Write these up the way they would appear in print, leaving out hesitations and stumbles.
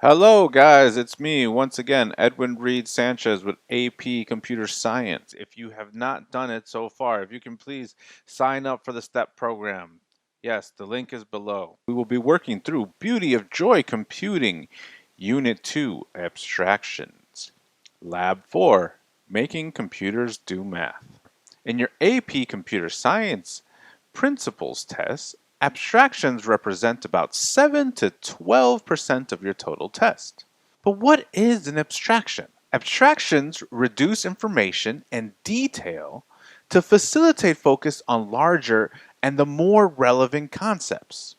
Hello, guys. It's me once again, Edwin Reed Sanchez with AP Computer Science. If you have not done it so far, if you can please sign up for the STEP program. Yes, the link is below. We will be working through Beauty of Joy Computing, Unit 2, Abstractions, Lab 4, Making Computers Do Math. In your AP Computer Science Principles test, abstractions represent about 7 to 12% of your total test. But what is an abstraction? Abstractions reduce information and detail to facilitate focus on larger and the more relevant concepts.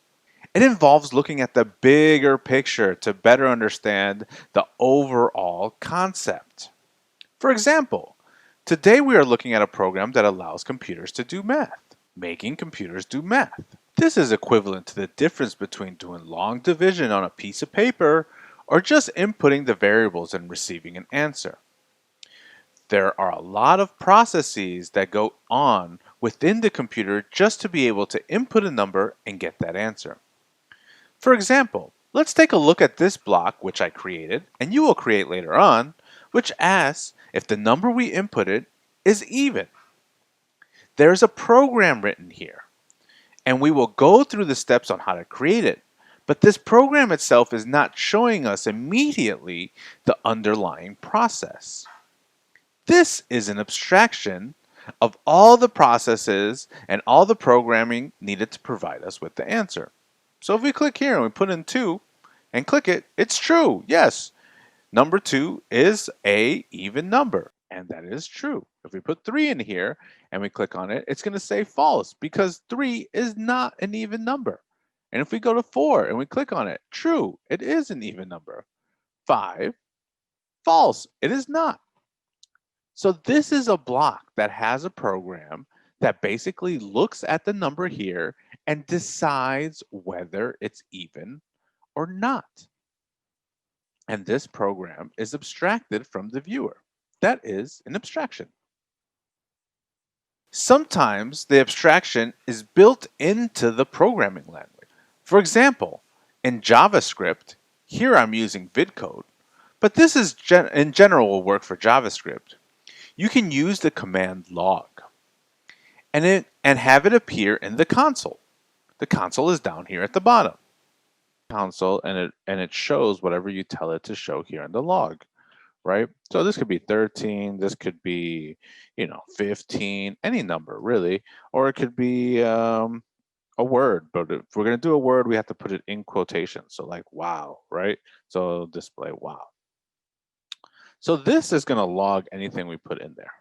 It involves looking at the bigger picture to better understand the overall concept. For example, today we are looking at a program that allows computers to do math, making computers do math. This is equivalent to the difference between doing long division on a piece of paper or just inputting the variables and receiving an answer. There are a lot of processes that go on within the computer just to be able to input a number and get that answer. For example, let's take a look at this block which I created and you will create later on, which asks if the number we inputted is even. There's a program written here, and we will go through the steps on how to create it, but this program itself is not showing us immediately the underlying process. This is an abstraction of all the processes and all the programming needed to provide us with the answer. So if we click here and we put in 2 and click it, it's true. Yes, number 2 is a even number, and that is true. If we put 3 in here and we click on it, it's going to say false because 3 is not an even number. And if we go to 4 and we click on it, true, it is an even number. 5, false, it is not. So this is a block that has a program that basically looks at the number here and decides whether it's even or not. And this program is abstracted from the viewer. That is an abstraction. Sometimes the abstraction is built into the programming language. For example, in JavaScript, here I'm using vidcode, but this is in general will work for JavaScript. You can use the command log and have it appear in the console. The console is down here at the bottom. Console and it shows whatever you tell it to show here in the log, right? So this could be 13, this could be, 15, any number really, or it could be a word. But if we're going to do a word, we have to put it in quotations. So like wow, right? So display wow. So this is going to log anything we put in there.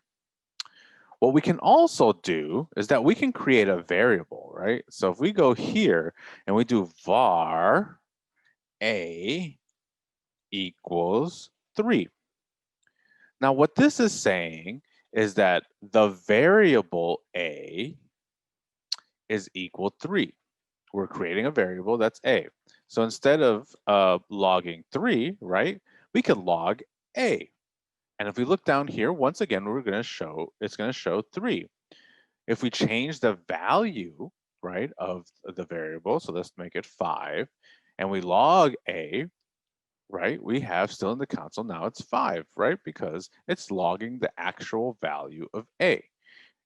What we can also do is that we can create a variable, right? So if we go here and we do var a equals 3. Now what this is saying is that the variable a is equal 3. We're creating a variable that's a. So instead of logging 3, right, we could log a. And if we look down here, once again, it's going to show 3. If we change the value, right, of the variable, so let's make it 5, and we log a, right, we have still in the console now it's 5, right, because it's logging the actual value of a.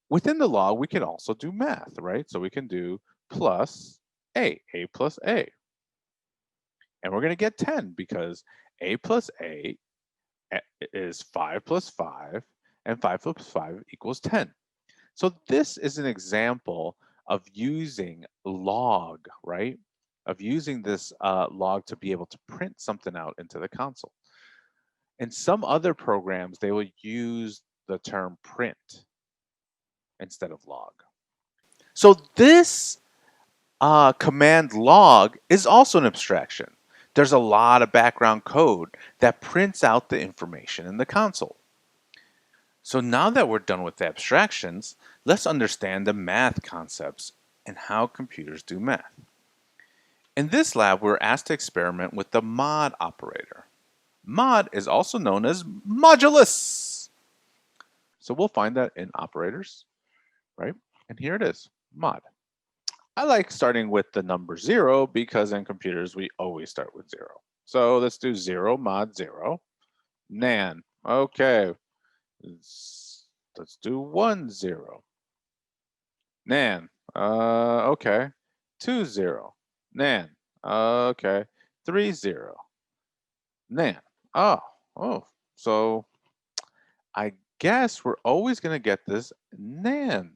Within the log, we can also do math, right? So we can do plus a plus a. And we're going to get 10 because a plus a is 5 plus 5, and 5 plus 5 equals 10. So this is an example of using log, right? Of using this log to be able to print something out into the console. In some other programs, they will use the term print instead of log. So this command log is also an abstraction. There's a lot of background code that prints out the information in the console. So now that we're done with the abstractions, let's understand the math concepts and how computers do math. In this lab, we're asked to experiment with the mod operator. Mod is also known as modulus. So we'll find that in operators, right? And here it is, mod. I like starting with the number 0 because in computers we always start with 0. So let's do 0 mod 0. Nan. Okay. Let's do 1 0. Nan. Okay. 2 0. Nan. Okay. 3 0. Nan. Oh. So I guess we're always going to get this nan.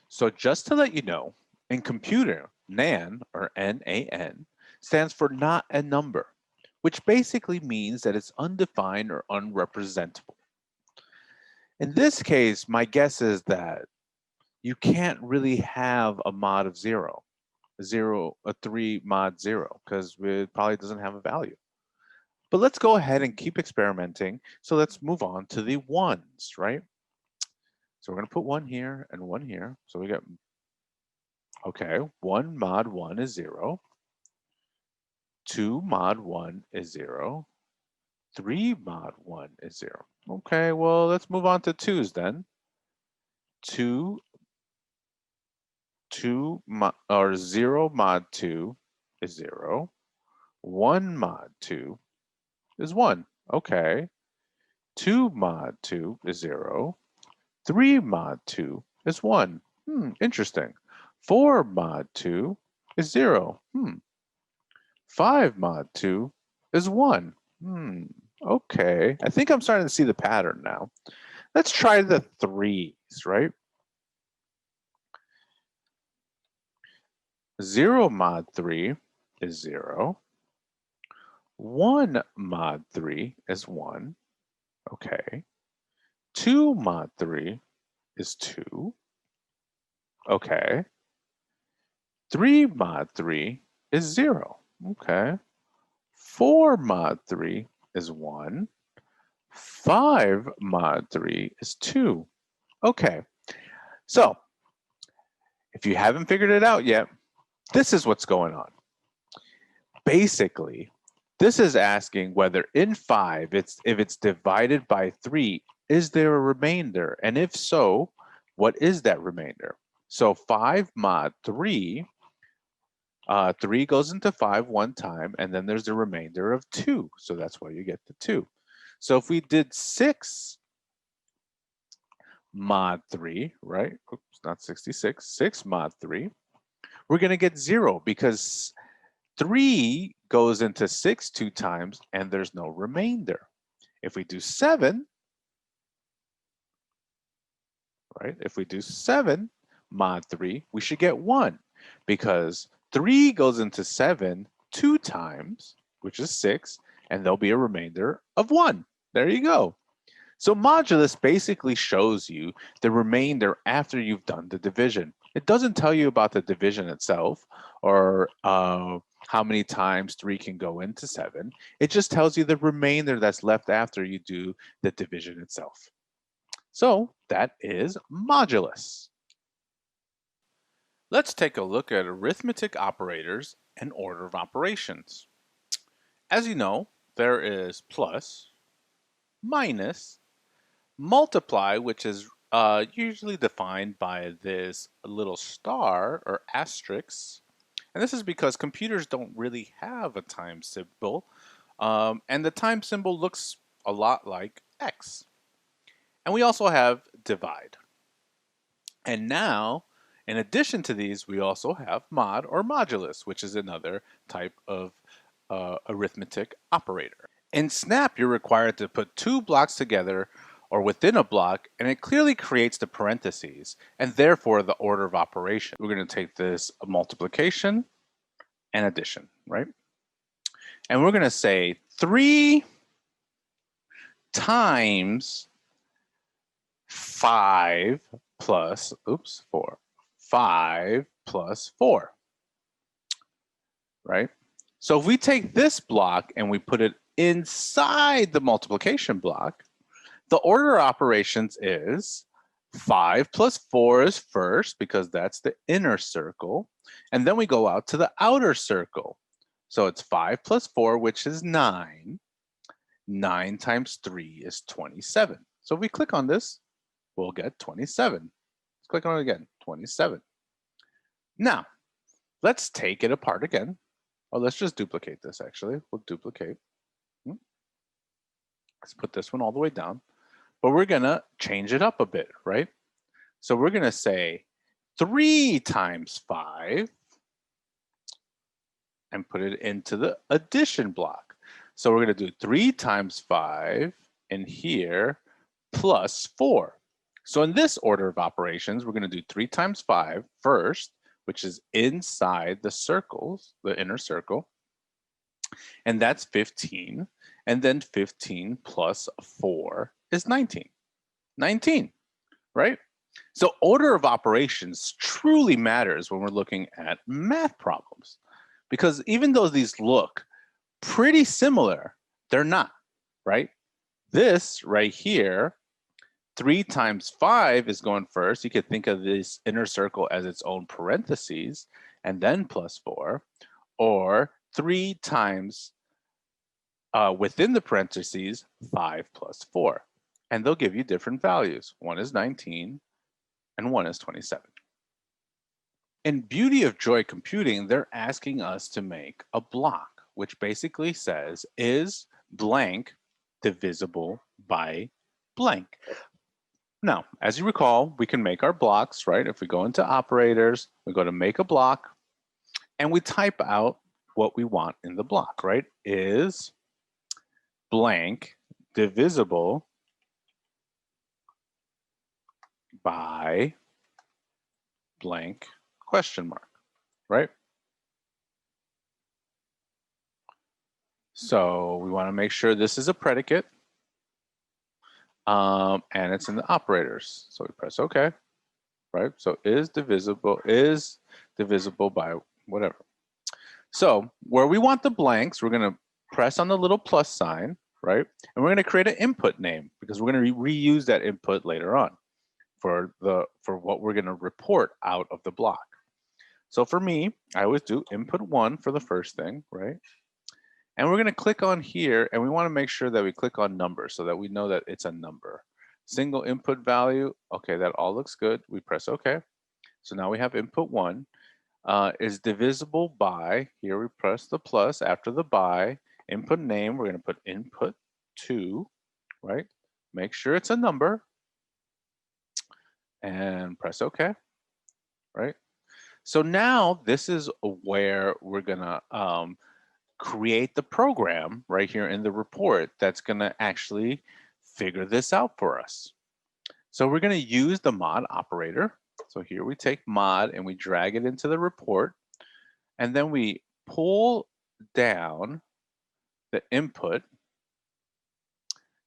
So just to let you know, in computer, nan, or N-A-N, stands for not a number, which basically means that it's undefined or unrepresentable. In this case, my guess is that you can't really have a mod of 0, a 3 mod 0, because it probably doesn't have a value. But let's go ahead and keep experimenting. So let's move on to the ones, right? So we're going to put 1 here and 1 here. So we got, okay, 1 mod 1 is 0. 2 mod 1 is 0. 3 mod 1 is 0. Okay, well, let's move on to 2's then. 2 or 0 mod 2 is 0. 1 mod 2 is 1. Okay. 2 mod 2 is 0. 3 mod 2 is 1. Interesting. 4 mod 2 is 0. 5 mod 2 is 1. Okay. I think I'm starting to see the pattern now. Let's try the 3's, right? 0 mod 3 is 0. 1 mod 3 is 1. Okay. 2 mod 3 is 2. Okay. 3 mod 3 is 0. Okay. 4 mod 3 is 1. 5 mod 3 is 2. Okay. So, if you haven't figured it out yet, this is what's going on. Basically, this is asking whether in 5, if it's divided by 3, is there a remainder? And if so, what is that remainder? So 5 mod 3, 3 goes into 5 one time, and then there's a remainder of 2. So that's why you get the 2. So if we did 6 mod 3, right? Oops, not 66, 6 mod 3, we're going to get 0 because 3 goes into 6 2 times, and there's no remainder. If we do 7, right? If we do 7 mod 3, we should get 1 because 3 goes into 7 2 times, which is 6, and there'll be a remainder of 1. There you go. So modulus basically shows you the remainder after you've done the division. It doesn't tell you about the division itself or how many times 3 can go into 7. It just tells you the remainder that's left after you do the division itself. So that is modulus. Let's take a look at arithmetic operators and order of operations. As you know, there is plus, minus, multiply, which is usually defined by this little star or asterisk. And this is because computers don't really have a time symbol. And the time symbol looks a lot like X. And we also have divide. And now, in addition to these, we also have mod or modulus, which is another type of arithmetic operator. In Snap, you're required to put 2 blocks together or within a block, and it clearly creates the parentheses, and therefore the order of operation. We're going to take this multiplication and addition, right? And we're going to say 3 times 5 plus, 4. 5 plus 4, right? So if we take this block and we put it inside the multiplication block, the order of operations is 5 plus 4 is first because that's the inner circle. And then we go out to the outer circle. So it's 5 plus 4, which is 9. 9 times 3 is 27. So if we click on this, we'll get 27. Let's click on it again, 27. Now, let's take it apart again. Oh, let's just duplicate this actually. We'll duplicate. Let's put this one all the way down. But we're gonna change it up a bit, right? So we're gonna say 3 times 5 and put it into the addition block. So we're gonna do 3 times 5 in here plus 4. So in this order of operations, we're gonna do 3 times 5 first, which is inside the circles, the inner circle, and that's 15. And then 15 plus 4 is 19. 19, right? So order of operations truly matters when we're looking at math problems, because even though these look pretty similar, they're not, right? This right here, 3 times 5 is going first. You could think of this inner circle as its own parentheses and then plus 4, or 3 times within the parentheses 5 plus 4. And they'll give you different values. One is 19 and one is 27. In Beauty of Joy Computing, they're asking us to make a block, which basically says, is blank divisible by blank? Now, as you recall, we can make our blocks, right? If we go into operators, we go to make a block, and we type out what we want in the block, right? Is blank divisible by blank question mark, right? So we want to make sure this is a predicate, and it's in the operators. So we press OK, right? So is divisible by whatever. So where we want the blanks, we're going to press on the little plus sign, right? And we're going to create an input name because we're going to reuse that input later on for what we're going to report out of the block. So for me, I always do input 1 for the first thing, right? And we're going to click on here, and we want to make sure that we click on number so that we know that it's a number. Single input value, okay, that all looks good. We press OK. So now we have input 1 is divisible by, here we press the plus after the by, input name, we're going to put input 2, right? Make sure it's a number and press OK, right? So now this is where we're going to create the program right here in the report that's going to actually figure this out for us. So we're going to use the mod operator. So here we take mod and we drag it into the report, and then we pull down the input.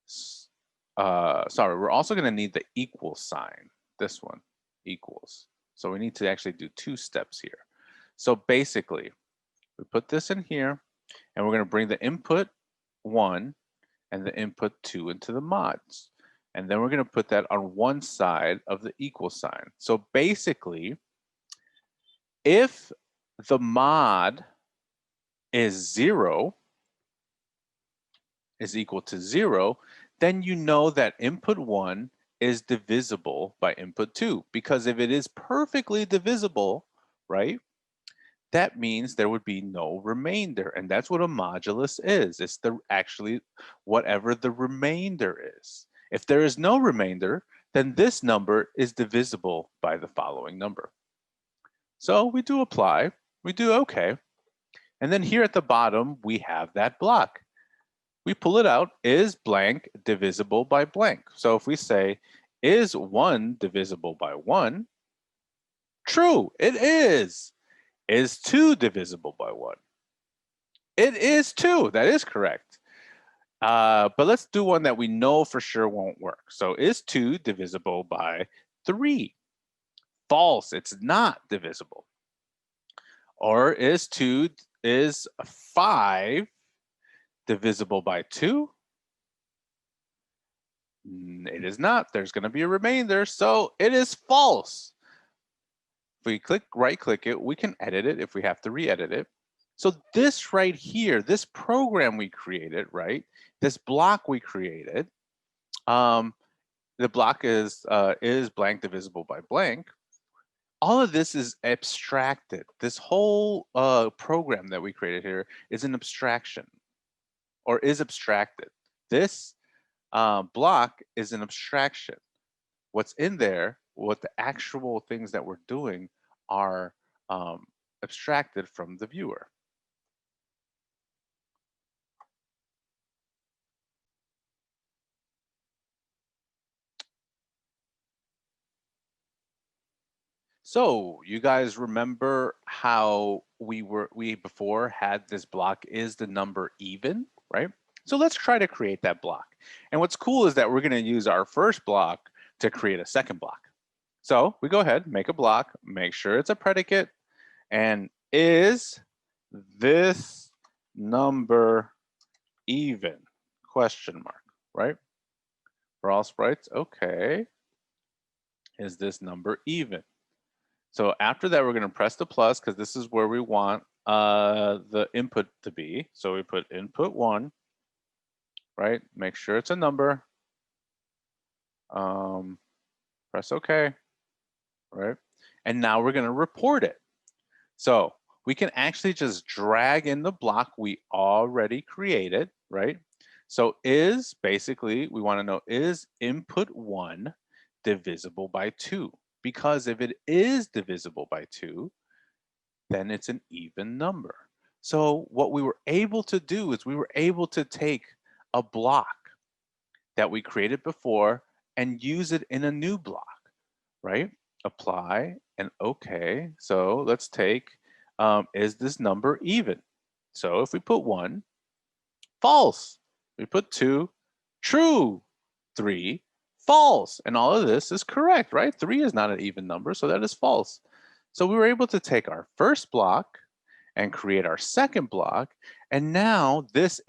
Sorry, we're also going to need the equal sign, this one, equals. So we need to actually do 2 steps here. So basically, we put this in here, and we're going to bring the input 1 and the input 2 into the mods. And then we're going to put that on one side of the equal sign. So basically, if the mod is 0, is equal to 0, then you know that input 1 is divisible by input 2. Because if it is perfectly divisible, right, that means there would be no remainder. And that's what a modulus is. It's actually whatever the remainder is. If there is no remainder, then this number is divisible by the following number. So we do apply, we do OK. And then here at the bottom, we have that block. We pull it out, is blank divisible by blank? So if we say, is 1 divisible by 1? True, it is. Is 2 divisible by 1? It is 2, that is correct. But let's do one that we know for sure won't work. So is 2 divisible by 3? False, it's not divisible. Or is 5 divisible by 2? It is not. There's going to be a remainder, so it is false. If we right-click it, we can edit it if we have to re-edit it. So this right here, this program we created, right? This block we created, the block is blank divisible by blank. all of this is abstracted. This whole program that we created here is an abstraction, or is abstracted. This block is an abstraction. What's in there, what the actual things that we're doing are abstracted from the viewer. So you guys remember how we before had this block is the number even, right? So let's try to create that block. And what's cool is that we're going to use our first block to create a second block. So we go ahead, make a block, make sure it's a predicate, and is this number even? Question mark, right? For all sprites, okay. Is this number even? So after that, we're going to press the plus because this is where we want the input to be. So we put input 1, right? Make sure it's a number. Press OK, right? And now we're going to report it. So we can actually just drag in the block we already created, right? So is basically, we want to know, is input 1 divisible by 2? Because if it is divisible by 2, then it's an even number. So what we were able to do is we were able to take a block that we created before and use it in a new block, right? Apply and OK. So let's take, is this number even? So if we put 1, false. We put 2, true. 3, false. And all of this is correct, right? 3 is not an even number, so that is false. So we were able to take our first block and create our second block. And now this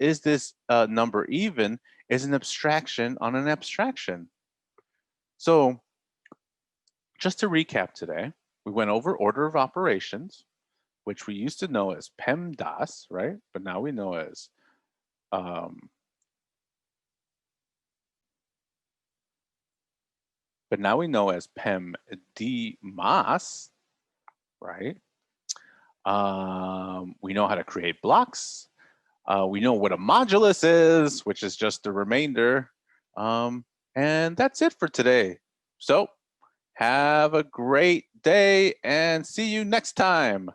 number even is an abstraction on an abstraction. So just to recap today, we went over order of operations, which we used to know as PEMDAS, right? But now we know as PEMDMAS, right? We know how to create blocks. We know what a modulus is, which is just the remainder. And that's it for today. So have a great day and see you next time.